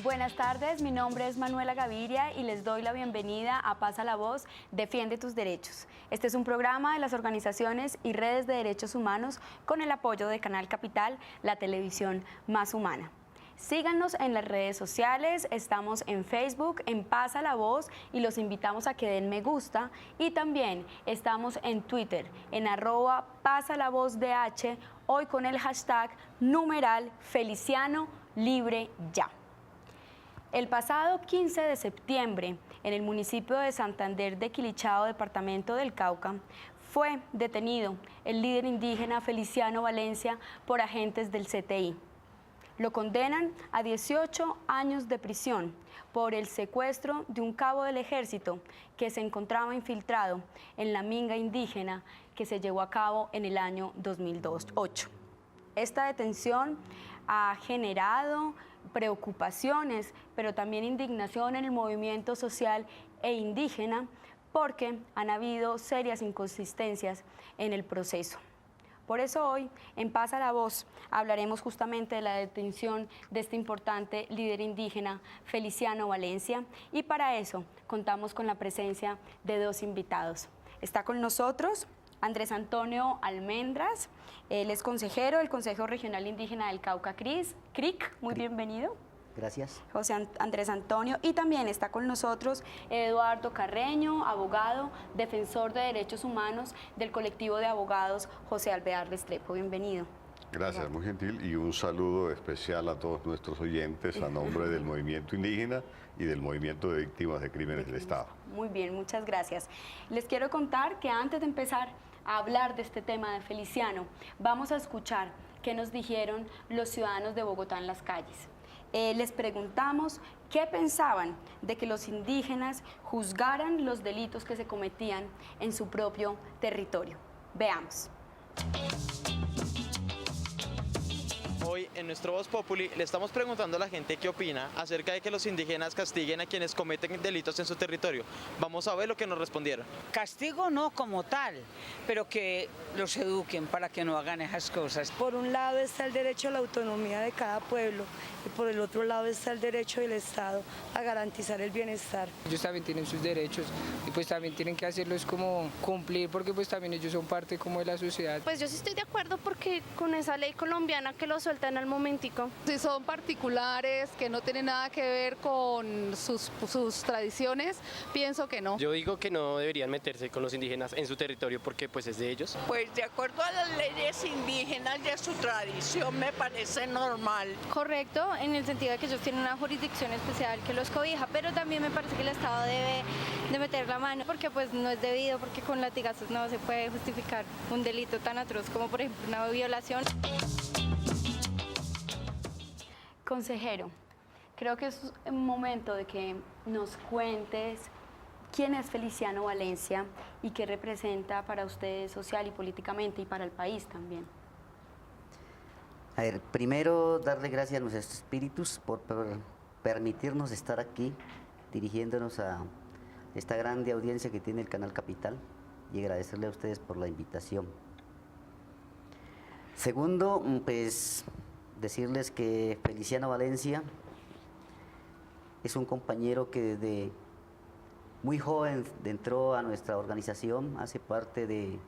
Buenas tardes, mi nombre es Manuela Gaviria y les doy la bienvenida a Pasa la Voz, Defiende tus Derechos. Este es un programa de las organizaciones y redes de derechos humanos con el apoyo de Canal Capital, la televisión más humana. Síganos en las redes sociales, estamos en Facebook, en Pasa la Voz y los invitamos a que den me gusta y también estamos en Twitter, en @PasaLaVozDH, hoy con el hashtag #FelicianoLibreYa. El pasado 15 de septiembre, en el municipio de Santander de Quilichao, departamento del Cauca, fue detenido el líder indígena Feliciano Valencia por agentes del CTI. Lo condenan a 18 años de prisión por el secuestro de un cabo del ejército que se encontraba infiltrado en la minga indígena que se llevó a cabo en el año 2008. Esta detención ha generado preocupaciones, pero también indignación en el movimiento social e indígena porque han habido serias inconsistencias en el proceso. Por eso hoy, en Pasa la Voz, hablaremos justamente de la detención de este importante líder indígena, Feliciano Valencia, y para eso contamos con la presencia de dos invitados. Está con nosotros Andrés Antonio Almendras, él es consejero del Consejo Regional Indígena del Cauca CRIC, muy bienvenido. Gracias. José Andrés Antonio, y también está con nosotros Eduardo Carreño, abogado, defensor de derechos humanos del colectivo de abogados José Alvear Restrepo. Bienvenido. Gracias, muy gentil, y un saludo especial a todos nuestros oyentes a nombre del movimiento indígena y del movimiento de víctimas de crímenes del Estado. Muy bien, muchas gracias. Les quiero contar que antes de empezar a hablar de este tema de Feliciano, vamos a escuchar qué nos dijeron los ciudadanos de Bogotá en las calles. Les preguntamos qué pensaban de que los indígenas juzgaran los delitos que se cometían en su propio territorio. Veamos. Hoy en nuestro Voz Populi le estamos preguntando a la gente qué opina acerca de que los indígenas castiguen a quienes cometen delitos en su territorio. Vamos a ver lo que nos respondieron. Castigo no como tal, pero que los eduquen para que no hagan esas cosas. Por un lado está el derecho a la autonomía de cada pueblo y por el otro lado está el derecho del Estado a garantizar el bienestar. Ellos también tienen sus derechos y pues también tienen que hacerlos como cumplir porque pues también ellos son parte como de la sociedad. Pues yo sí estoy de acuerdo porque con esa ley colombiana que lo sueltan al momentico. Si son particulares que no tienen nada que ver con sus tradiciones, pienso que no. Yo digo que no deberían meterse con los indígenas en su territorio porque pues es de ellos. Pues de acuerdo a las leyes indígenas y a su tradición me parece normal. Correcto, en el sentido de que ellos tienen una jurisdicción especial que los cobija, pero también me parece que el Estado debe de meter la mano porque pues no es debido, porque con latigazos no se puede justificar un delito tan atroz como por ejemplo una violación. Consejero, creo que es un momento de que nos cuentes quién es Feliciano Valencia y qué representa para ustedes social y políticamente y para el país también. A ver, primero darle gracias a nuestros espíritus por permitirnos estar aquí dirigiéndonos a esta grande audiencia que tiene el Canal Capital y agradecerle a ustedes por la invitación. Segundo, pues decirles que Feliciano Valencia es un compañero que desde muy joven entró a nuestra organización, hace parte de,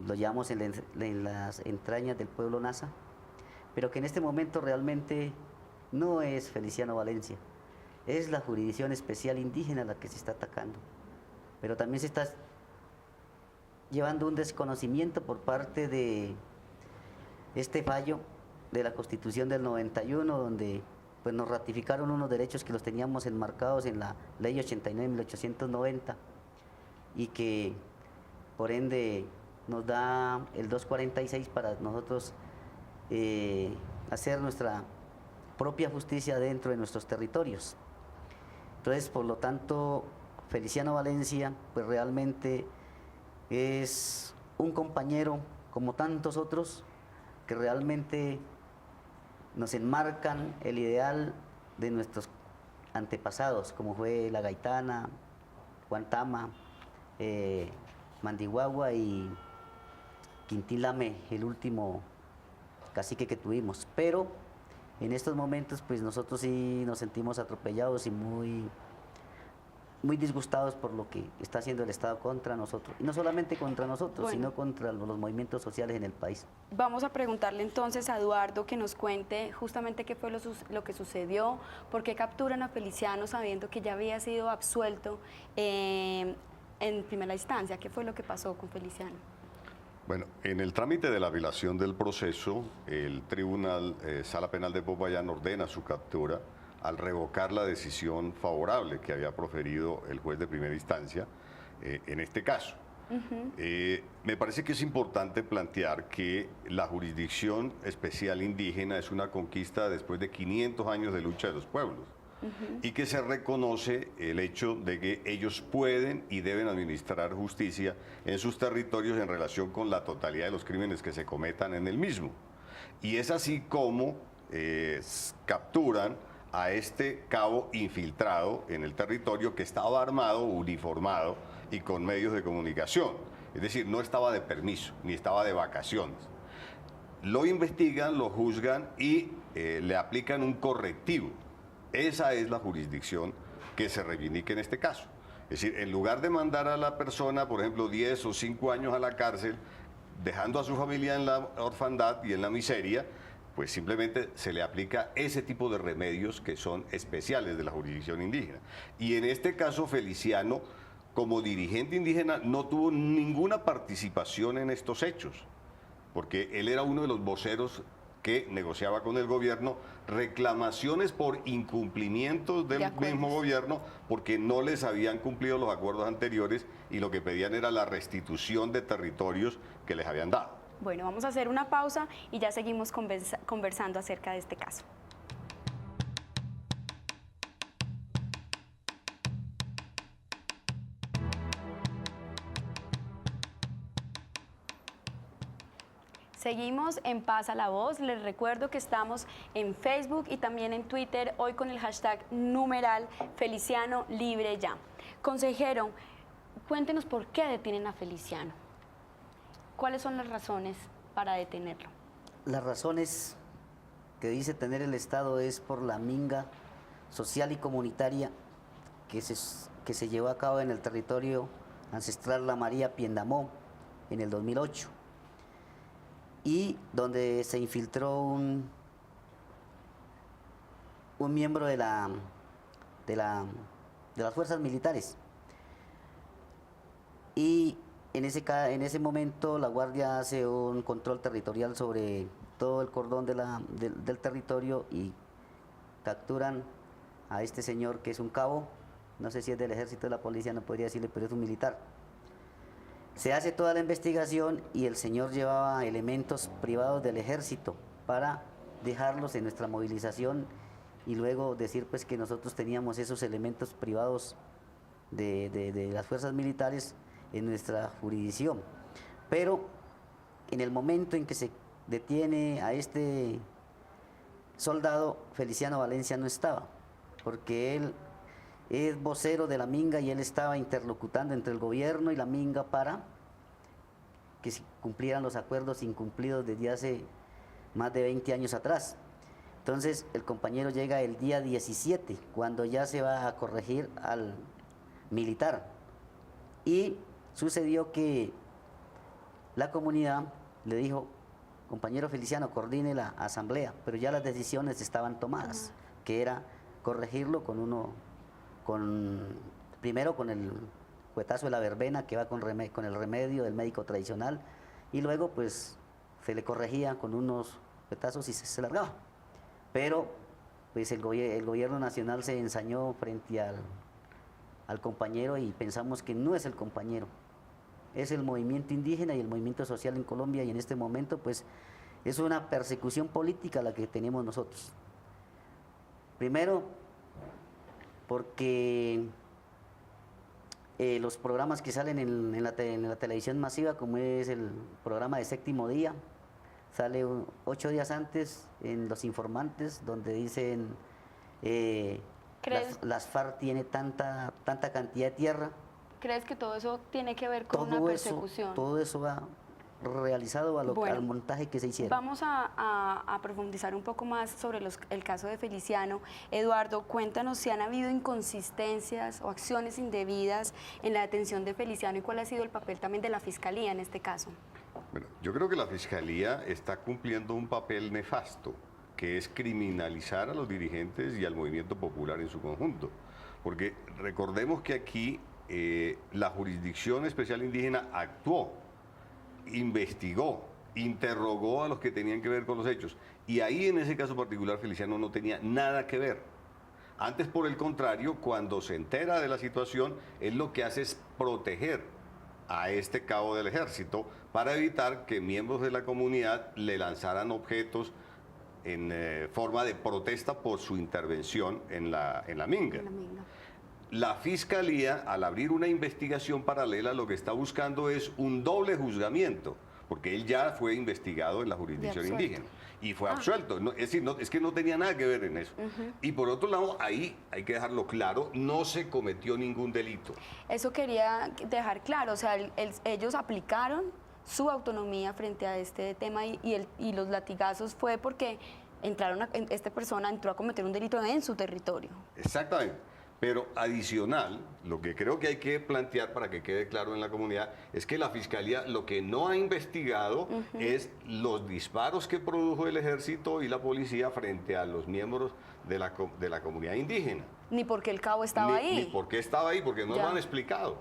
lo llamamos en las entrañas del pueblo Nasa, pero que en este momento realmente no es Feliciano Valencia, es la Jurisdicción Especial Indígena la que se está atacando, pero también se está llevando un desconocimiento por parte de este fallo de la Constitución del 91, donde pues, nos ratificaron unos derechos que los teníamos enmarcados en la Ley 89/1890 y que por ende nos da el 246 para nosotros hacer nuestra propia justicia dentro de nuestros territorios. Entonces, por lo tanto, Feliciano Valencia pues realmente es un compañero como tantos otros que realmente nos enmarcan el ideal de nuestros antepasados, como fue la Gaitana, Guantama, Mandihuagua y Quintilame, el último cacique que tuvimos. Pero En estos momentos pues nosotros sí nos sentimos atropellados y muy disgustados por lo que está haciendo el Estado contra nosotros. Y no solamente contra nosotros, Bueno, sino contra los movimientos sociales en el país. vamos a preguntarle entonces a Eduardo que nos cuente justamente qué fue lo que sucedió, por qué capturan a Feliciano sabiendo que ya había sido absuelto en primera instancia. ¿Qué fue lo que pasó con Feliciano? Bueno, en el trámite de la apelación del proceso, el Tribunal Sala Penal de Popayán ordena su captura al revocar la decisión favorable que había proferido el juez de primera instancia en este caso. Me parece que es importante plantear que la jurisdicción especial indígena es una conquista después de 500 años de lucha de los pueblos y que se reconoce el hecho de que ellos pueden y deben administrar justicia en sus territorios en relación con la totalidad de los crímenes que se cometan en el mismo. Y es así como capturan a este cabo infiltrado en el territorio que estaba armado, uniformado y con medios de comunicación. Es decir, no estaba de permiso, ni estaba de vacaciones. Lo investigan, lo juzgan y le aplican un correctivo. Esa es la jurisdicción que se reivindica en este caso. Es decir, en lugar de mandar a la persona, por ejemplo, 10 o 5 años a la cárcel, dejando a su familia en la orfandad y en la miseria, pues simplemente se le aplica ese tipo de remedios que son especiales de la jurisdicción indígena. Y en este caso, Feliciano, como dirigente indígena, no tuvo ninguna participación en estos hechos, porque él era uno de los voceros que negociaba con el gobierno reclamaciones por incumplimientos del mismo gobierno, porque no les habían cumplido los acuerdos anteriores y lo que pedían era la restitución de territorios que les habían dado. Bueno, vamos a hacer una pausa y ya seguimos conversando acerca de este caso. Seguimos en Pasa la Voz. Les recuerdo que estamos en Facebook y también en Twitter, hoy con el hashtag numeral Feliciano Libre Ya. Consejero, cuéntenos por qué detienen a Feliciano. ¿Cuáles son las razones para detenerlo? Las razones que dice tener el Estado es por la minga social y comunitaria que se llevó a cabo en el territorio ancestral La María Piendamó en el 2008 y donde se infiltró un miembro de las fuerzas militares. Y en ese momento la Guardia hace un control territorial sobre todo el cordón del territorio y capturan a este señor que es un cabo, no sé si es del ejército o de la policía, no podría decirle, pero es un militar. Se hace toda la investigación y el señor llevaba elementos privados del ejército para dejarlos en nuestra movilización y luego decir pues que nosotros teníamos esos elementos privados de las fuerzas militares en nuestra jurisdicción. Pero en el momento en que se detiene a este soldado, Feliciano Valencia no estaba, porque él es vocero de la minga y él estaba interlocutando entre el gobierno y la minga para que se cumplieran los acuerdos incumplidos desde hace más de 20 años atrás. Entonces el compañero llega el día 17, cuando ya se va a corregir al militar, y sucedió que la comunidad le dijo: compañero Feliciano, coordine la asamblea, pero ya las decisiones estaban tomadas, que era corregirlo primero con el cuetazo de la verbena, que va con el remedio del médico tradicional, y luego pues se le corregía con unos cuetazos y se largaba. Pero pues el gobierno nacional se ensañó frente al compañero y pensamos que no es el compañero, es el movimiento indígena y el movimiento social en Colombia, y en este momento pues es una persecución política la que tenemos nosotros. Primero, porque los programas que salen en la televisión masiva, como es el programa de Séptimo Día, sale 8 días antes en Los Informantes, donde dicen las FARC tiene tanta cantidad de tierra. ¿Crees que todo eso tiene que ver con una persecución? Todo eso va realizado al montaje que se hicieron. Vamos a profundizar un poco más sobre el caso de Feliciano. Eduardo, cuéntanos si han habido inconsistencias o acciones indebidas en la detención de Feliciano y cuál ha sido el papel también de la Fiscalía en este caso. Bueno, yo creo que la Fiscalía está cumpliendo un papel nefasto, que es criminalizar a los dirigentes y al movimiento popular en su conjunto. Porque recordemos que aquí la Jurisdicción Especial Indígena actuó, investigó, interrogó a los que tenían que ver con los hechos. Y ahí en ese caso particular Feliciano no tenía nada que ver. Antes, por el contrario, cuando se entera de la situación, él lo que hace es proteger a este cabo del ejército para evitar que miembros de la comunidad le lanzaran objetos en forma de protesta por su intervención en la minga. La Fiscalía, al abrir una investigación paralela, lo que está buscando es un doble juzgamiento, porque él ya fue investigado en la jurisdicción indígena y fue absuelto. No, es decir, es que no tenía nada que ver en eso. Y por otro lado, ahí hay que dejarlo claro, no se cometió ningún delito. Eso quería dejar claro, o sea, ellos aplicaron su autonomía frente a este tema y los latigazos fue porque esta persona entró a cometer un delito en su territorio. Exactamente. Pero adicional, lo que creo que hay que plantear para que quede claro en la comunidad es que la Fiscalía lo que no ha investigado es los disparos que produjo el ejército y la policía frente a los miembros de la comunidad indígena. Ni porque el cabo estaba ahí. Ni por qué estaba ahí, porque no lo han explicado.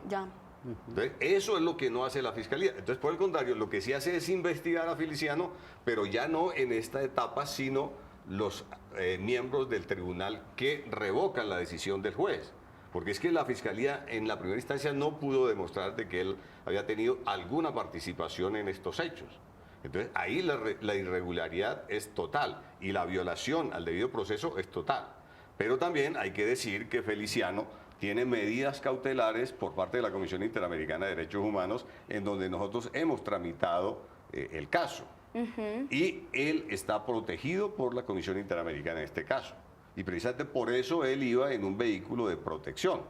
Entonces, eso es lo que no hace la Fiscalía. Entonces, por el contrario, lo que sí hace es investigar a Feliciano, pero ya no en esta etapa, sino los miembros del tribunal que revocan la decisión del juez. Porque es que la Fiscalía en la primera instancia no pudo demostrar de que él había tenido alguna participación en estos hechos. Entonces ahí la irregularidad es total y la violación al debido proceso es total. Pero también hay que decir que Feliciano tiene medidas cautelares por parte de la Comisión Interamericana de Derechos Humanos en donde nosotros hemos tramitado el caso. Y él está protegido por la Comisión Interamericana en este caso. Y precisamente por eso él iba en un vehículo de protección.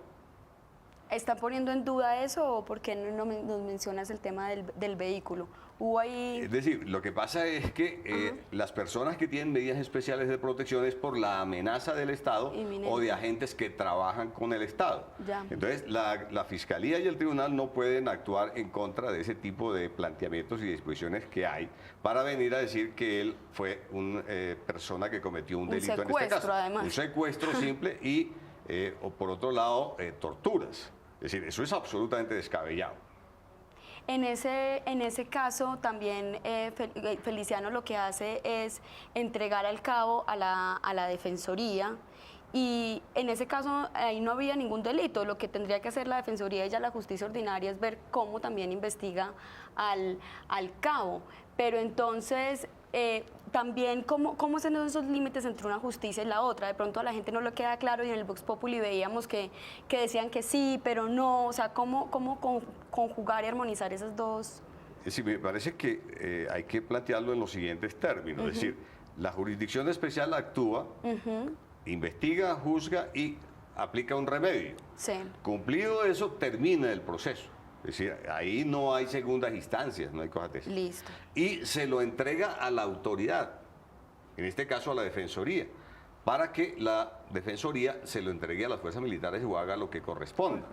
¿Está poniendo en duda eso o por qué no nos mencionas el tema del vehículo? ¿Hubo ahí...? Es decir, lo que pasa es que las personas que tienen medidas especiales de protección es por la amenaza del Estado o de agentes que trabajan con el Estado. Entonces, la Fiscalía y el Tribunal no pueden actuar en contra de ese tipo de planteamientos y disposiciones que hay para venir a decir que él fue una persona que cometió un delito en este caso. Además. Un secuestro simple y, o por otro lado, torturas. Es decir, eso es absolutamente descabellado. En ese caso también Feliciano lo que hace es entregar al cabo a la Defensoría y en ese caso ahí no había ningún delito. Lo que tendría que hacer la Defensoría y ya la Justicia Ordinaria es ver cómo también investiga al cabo. Pero entonces también cómo son esos límites entre una justicia y la otra. De pronto a la gente no le queda claro y en el Vox Populi veíamos que decían que sí, pero no. O sea, ¿cómo conjugar y armonizar esas dos? Sí, me parece que hay que plantearlo en los siguientes términos. Es decir, la jurisdicción especial actúa, investiga, juzga y aplica un remedio. Cumplido eso, termina el proceso. Es decir, ahí no hay segundas instancias, no hay cosas de eso. Listo. Y se lo entrega a la autoridad, en este caso a la Defensoría, para que la Defensoría se lo entregue a las fuerzas militares o haga lo que corresponda.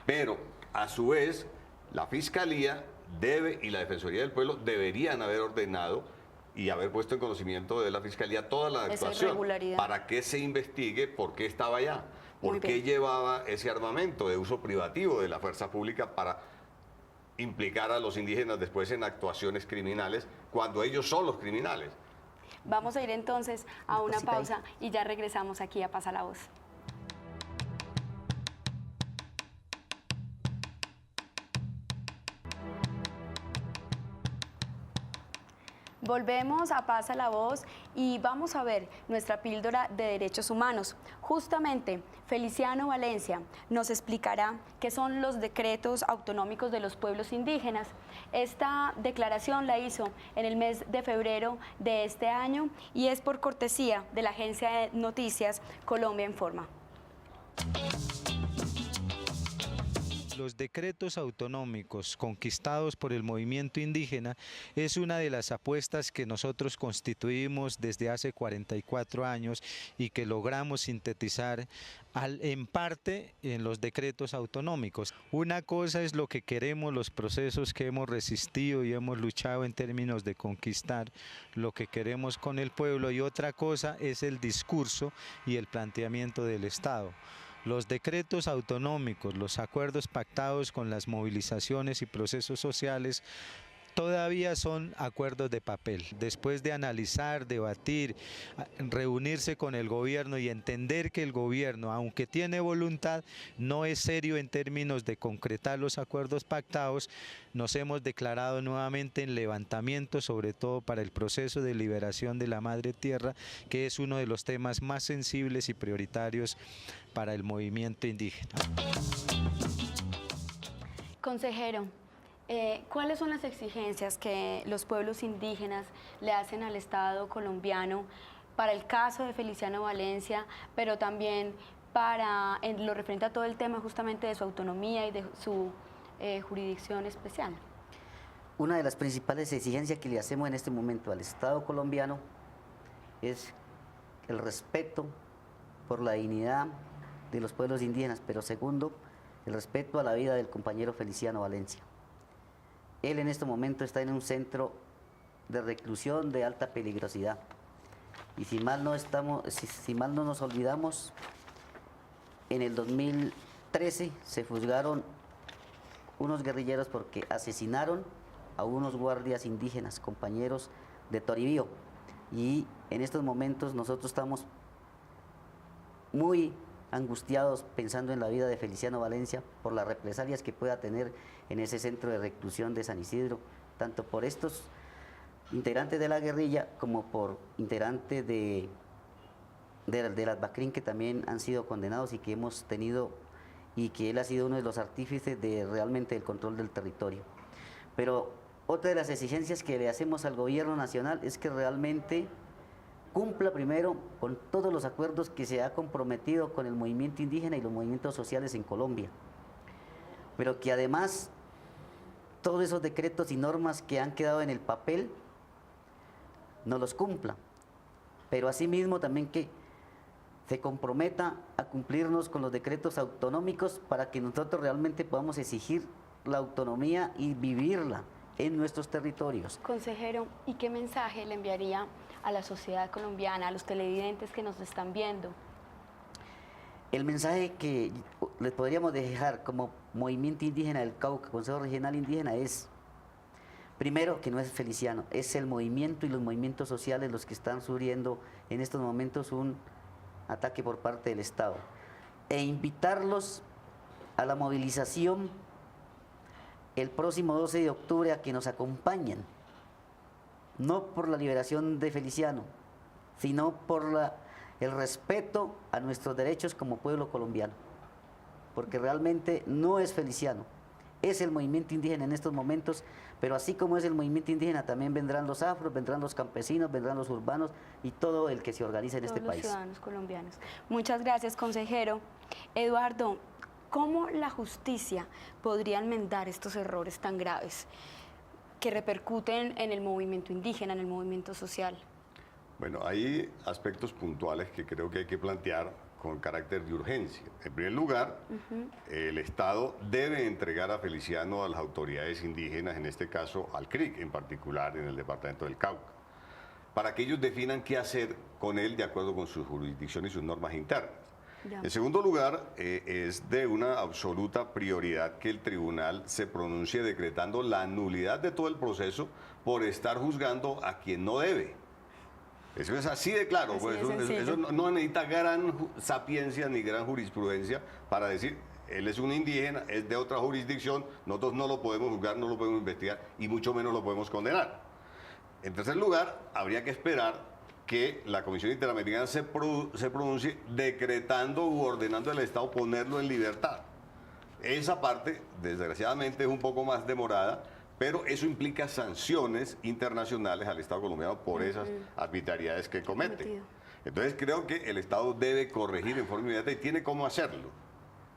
Pero, a su vez, la Fiscalía debe y la Defensoría del Pueblo deberían haber ordenado y haber puesto en conocimiento de la Fiscalía toda la actuación para que se investigue por qué estaba allá, por qué llevaba ese armamento de uso privativo de la fuerza pública para implicar a los indígenas después en actuaciones criminales cuando ellos son los criminales. Vamos a ir entonces a una pausa y ya regresamos aquí a Pasa la Voz. Volvemos a Pasa la Voz y vamos a ver nuestra píldora de derechos humanos. Justamente, Feliciano Valencia nos explicará qué son los decretos autonómicos de los pueblos indígenas. Esta declaración la hizo en el mes de febrero de este año y es por cortesía de la agencia de noticias Colombia Informa. Los decretos autonómicos conquistados por el movimiento indígena es una de las apuestas que nosotros constituimos desde hace 44 años y que logramos sintetizar en parte en los decretos autonómicos. Una cosa es lo que queremos, los procesos que hemos resistido y hemos luchado en términos de conquistar lo que queremos con el pueblo, y otra cosa es el discurso y el planteamiento del Estado. Los decretos autonómicos, los acuerdos pactados con las movilizaciones y procesos sociales todavía son acuerdos de papel. Después de analizar, debatir, reunirse con el gobierno y entender que el gobierno, aunque tiene voluntad, no es serio en términos de concretar los acuerdos pactados, nos hemos declarado nuevamente en levantamiento, sobre todo para el proceso de liberación de la Madre Tierra, que es uno de los temas más sensibles y prioritarios para el movimiento indígena. Consejero, ¿cuáles son las exigencias que los pueblos indígenas le hacen al Estado colombiano para el caso de Feliciano Valencia, pero también para en lo referente a todo el tema justamente de su autonomía y de su jurisdicción especial? Una de las principales exigencias que le hacemos en este momento al Estado colombiano es el respeto por la dignidad de los pueblos indígenas, pero segundo, el respeto a la vida del compañero Feliciano Valencia. Él en este momento está en un centro de reclusión de alta peligrosidad. Y si mal no nos olvidamos, en el 2013 se juzgaron unos guerrilleros porque asesinaron a unos guardias indígenas, compañeros de Toribío. Y en estos momentos nosotros estamos muy angustiados pensando en la vida de Feliciano Valencia por las represalias que pueda tener en ese centro de reclusión de San Isidro, tanto por estos integrantes de la guerrilla como por integrantes de las BACRIM, que también han sido condenados y que hemos tenido, y que él ha sido uno de los artífices de realmente el control del territorio. Pero otra de las exigencias que le hacemos al gobierno nacional es que realmente cumpla primero con todos los acuerdos que se ha comprometido con el movimiento indígena y los movimientos sociales en Colombia, pero que además todos esos decretos y normas que han quedado en el papel no los cumpla, pero asimismo también que se comprometa a cumplirnos con los decretos autonómicos para que nosotros realmente podamos exigir la autonomía y vivirla en nuestros territorios. Consejero, ¿y qué mensaje le enviaría a la sociedad colombiana, a los televidentes que nos están viendo? El mensaje que les podríamos dejar como Movimiento Indígena del Cauca, Consejo Regional Indígena, es, primero, que no es Feliciano, es el movimiento y los movimientos sociales los que están sufriendo en estos momentos un ataque por parte del Estado, e invitarlos a la movilización el próximo 12 de octubre a que nos acompañen, no por la liberación de Feliciano, sino por el respeto a nuestros derechos como pueblo colombiano, porque realmente no es Feliciano, es el movimiento indígena en estos momentos, pero así como es el movimiento indígena, también vendrán los afros, vendrán los campesinos, vendrán los urbanos y todo el que se organiza en este país. Todos los ciudadanos colombianos. Muchas gracias, consejero. Eduardo, ¿cómo la justicia podría enmendar estos errores tan graves que repercuten en el movimiento indígena, en el movimiento social? Bueno, hay aspectos puntuales que creo que hay que plantear con carácter de urgencia. En primer lugar, el Estado debe entregar a Feliciano a las autoridades indígenas, en este caso al CRIC, en particular en el departamento del Cauca, para que ellos definan qué hacer con él de acuerdo con su jurisdicción y sus normas internas. En segundo lugar, es de una absoluta prioridad que el tribunal se pronuncie decretando la nulidad de todo el proceso por estar juzgando a quien no debe. Eso es así de claro, pues, eso no necesita gran sapiencia ni gran jurisprudencia para decir, él es un indígena, es de otra jurisdicción, nosotros no lo podemos juzgar, no lo podemos investigar y mucho menos lo podemos condenar. En tercer lugar, habría que esperar que la Comisión Interamericana se pronuncie decretando u ordenando al Estado ponerlo en libertad. Esa parte, desgraciadamente, es un poco más demorada, pero eso implica sanciones internacionales al Estado colombiano por esas arbitrariedades que comete. Entonces creo que el Estado debe corregir en forma inmediata y tiene cómo hacerlo.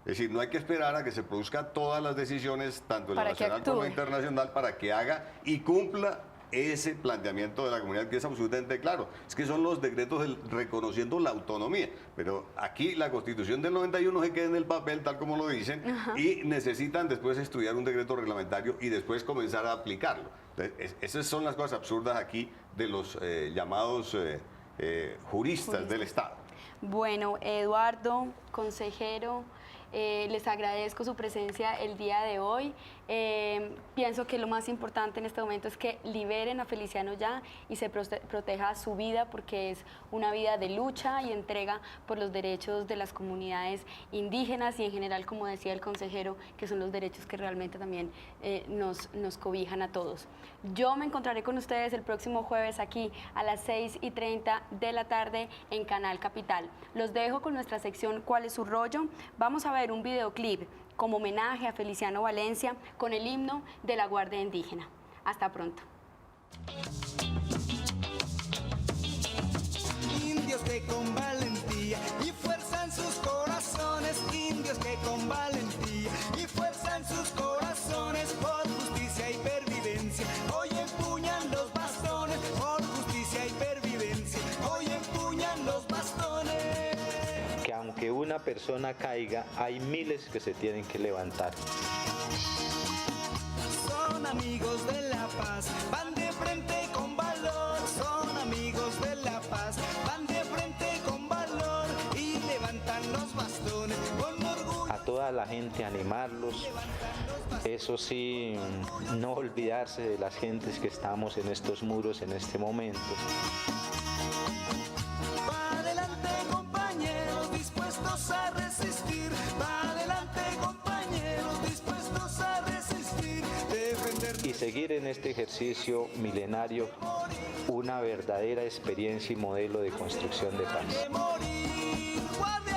Es decir, no hay que esperar a que se produzcan todas las decisiones, tanto en la Para que nacional como en la actúe. internacional, para que haga y cumpla ese planteamiento de la comunidad, que es absolutamente claro. Es que son los decretos reconociendo la autonomía, pero aquí la Constitución del 91 se queda en el papel, tal como lo dicen, y necesitan después estudiar un decreto reglamentario y después comenzar a aplicarlo. Entonces, esas son las cosas absurdas aquí de los llamados juristas del Estado. Bueno, Eduardo, consejero, les agradezco su presencia el día de hoy. Pienso que lo más importante en este momento es que liberen a Feliciano ya y se proteja su vida, porque es una vida de lucha y entrega por los derechos de las comunidades indígenas y en general, como decía el consejero, que son los derechos que realmente también nos cobijan a todos. Yo me encontraré con ustedes el próximo jueves aquí a las 6:30 de la tarde en Canal Capital. Los dejo con nuestra sección ¿Cuál es su rollo? Vamos a ver un videoclip como homenaje a Feliciano Valencia con el himno de la Guardia Indígena. Hasta pronto. Indios que con valentía y fuerza en sus corazones, indios que con valentía y fuerza en sus corazones, por justicia y pervivencia, hoy empuñan los bastones, por justicia y pervivencia, hoy empuñan los bastones. Que aunque una persona caiga, hay miles que se tienen que levantar. Son amigos de la paz, van de frente con valor, son amigos de la paz, van de frente con valor y levantan los bastones con orgullo. A toda la gente animarlos, eso sí, no olvidarse de las gentes que estamos en estos muros en este momento. Va adelante compañeros, dispuestos a resistir, va adelante compañeros, dispuestos a resistir, defender. Y seguir en este ejercicio milenario una verdadera experiencia y modelo de construcción de paz. Morir, guardia